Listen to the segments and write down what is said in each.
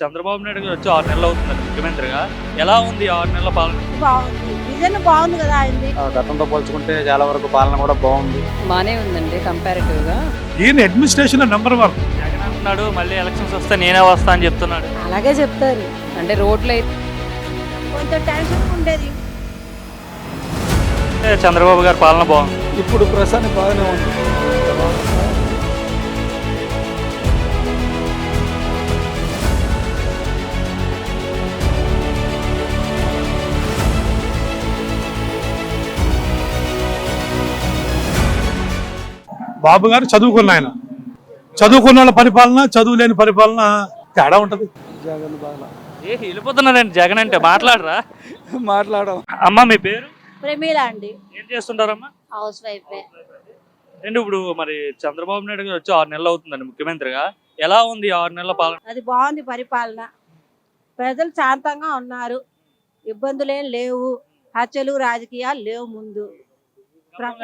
చంద్రబాబు నాయుడు గారు వచ్చి 6 నెలలు అవుతుందండి ముఖ్యమంత్రిగా. ఎలా ఉంది 6 నెలల పాలన? బాగుంది. విజన్ బాగుంది కదా ఆయనది. గతంతో పోల్చుకుంటే చాలా వరకు పాలన కూడా బాగుంది. బానే ఉందండి కంపారిటివ్ గా. ఈయన అడ్మినిస్ట్రేషన్ నెంబర్ 1. జగన్ అంటున్నాడు మళ్ళీ ఎలక్షన్స్ వస్తే నేనే వస్తా అని చెప్తున్నాడు. అలాగే చెప్తారు. అంటే రోడ్లు అయితే కొంచెం టెన్షన్ ఉండేది. చంద్రబాబు గారి పాలన బాగుంది. ఇప్పుడు ప్రస్తుతానికి బాగానే ఉంది. బాబు గారు చదువుకున్న ఆయన. చదువుకున్న వాళ్ళ పరిపాలన, చదువు లేని పరిపాలన తేడా ఉంటది. జగన్ బాగా వెళ్ళిపోతున్నారండి జగన్ అంటే మాట్లాడరా? మాట్లాడడం. అమ్మ మీ పేరు? ప్రమీల అండి. ఏం చేస్తుంటారమ్మా? House wife. ఏంటి ఇప్పుడు మరి చంద్రబాబు నాయుడు గారు వచ్చి 6 నెలలు అవుతుందండి ముఖ్యమంత్రిగా. ఎలా ఉంది 6 నెలల పాలన? అది బాగుంది పరిపాలన. ప్రజలు శాంతంగా ఉన్నారు. ఇబ్బందులు ఏం లేవు. హత్యలు రాజకీయాలు లేవు. ముందు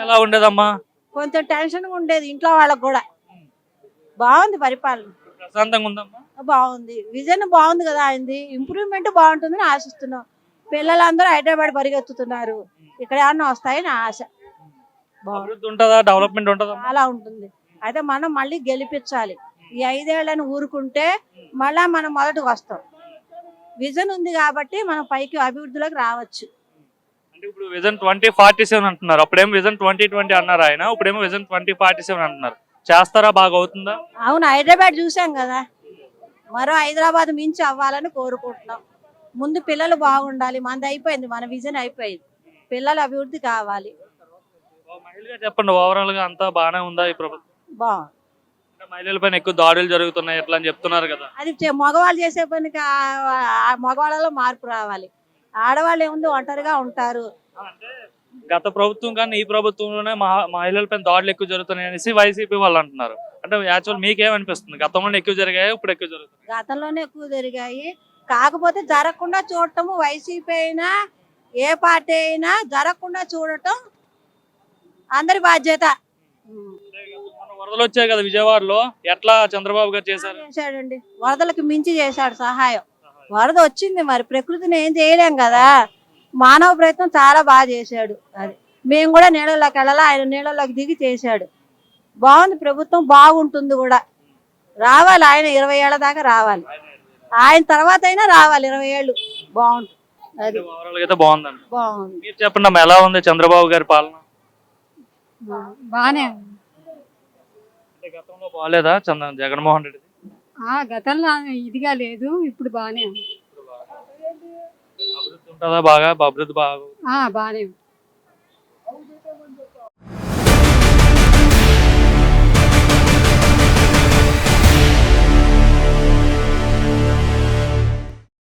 ఎలా ఉండేదమ్మా? కొంచెం టెన్షన్ ఉండేది ఇంట్లో వాళ్ళకు కూడా. బాగుంది పరిపాలన. ప్రశాంతంగా ఉందమ్మా? బాగుంది. విజన్ బాగుంది కదా ఆయనది. ఇంప్రూవ్మెంట్ బాగుంటుందని ఆశిస్తున్నాం. పిల్లలందరూ హైదరాబాద్ పరిగెత్తుతున్నారు. ఇక్కడ ఏమన్నా వస్తాయని ఆశ. అభివృద్ధి ఉంటుందా? డెవలప్మెంట్ ఉంటుందా? చాలా ఉంటుంది. అయితే మనం మళ్ళీ గెలిపించాలి. ఈ 5 ఏళ్లను ఊరుకుంటే మళ్ళా మనం మొదటికి వస్తాం. విజన్ ఉంది కాబట్టి మనం పైకి అభివృద్ధిలోకి రావచ్చు. అంటే ఇప్పుడు విజన్ 2047 అంటున్నారు. అప్పుడేమో విజన్ 2020 అన్నారు ఆయన. ఇప్పుడేమో విజన్ 2047 అంటున్నారు. చేస్తారా? బాగా అవుతుందా? అవును, హైదరాబాద్ చూసాం కదా. మరో హైదరాబాద్ మించి అవ్వాలని కోరుకుంటున్నాం. ముందు పిల్లలు బాగుండాలి. మనది అయిపోయింది, మన విజన్ అయిపోయింది. పిల్లల అభివృద్ధి కావాలి. మహిళగా చెప్పండి, ఓవరాల్ గా అంతా బాగానే ఉందా ఈ ప్రభుత్వం? బాగుంది. మహిళల పైన ఎక్కువ దాడులు జరుగుతున్నాయి ఎట్లా అని చెప్తున్నారు కదా. అది మగవాళ్ళు చేసే పనికి ఆ మగవాళ్ళలో మార్పు రావాలి. ఆడవాళ్ళు ఏముంది, ఒంటరిగా ఉంటారు. అంటే గత ప్రభుత్వం కానీ ఈ ప్రభుత్వంలోనే మహిళల పైన దాడులు ఎక్కువ జరుగుతున్నాయి అనేసి వైసీపీ వాళ్ళు అంటున్నారు. అంటే యాక్చువల్ మీకేమనిపిస్తుంది? గతంలోనే ఎక్కువ జరిగాయి, ఇప్పుడు ఎక్కువ జరుగుతుంది? గతంలోనే ఎక్కువ జరిగాయి. కాకపోతే జరగకుండా చూడటము, వైసీపీ అయినా ఏ పార్టీ అయినా జరగకుండా చూడటం అందరి బాధ్యత. వరదలు వచ్చాయి కదా విజయవాడలో, ఎట్లా చంద్రబాబు గారు చేశారు? చేశాడండి. వరదలకు మించి చేశాడు సహాయం. వరద వచ్చింది, మరి ప్రకృతిని ఏం చేయలేం కదా. మానవ ప్రయత్నం చాలా బాగా చేశాడు. అది మేము కూడా నీళ్ళలోకి వెళ్ళాలా, ఆయన నీళ్ళలోకి దిగి చేశాడు. బాగుంది. ప్రభుత్వం బాగుంటుంది కూడా. రావాలి ఆయన 20 ఏళ్ల దాకా రావాలి. ఆయన తర్వాత అయినా రావాలి 20 ఏళ్ళు. బాగుంటుంది. అది ఓవరాల్ అయితే బాగుందండి. బాగుంది. మీరు చెప్పండి అమ్మా, ఎలా ఉంది చంద్రబాబు గారి పాలన? బానే అంటే గతంలో బాగాలేదా జగన్మోహన్ రెడ్డి? గతంలో ఇదిగా లేదు, ఇప్పుడు బానే అభివృద్ధి ఉంటుందా? బాగా అభివృద్ధి బాగా బానే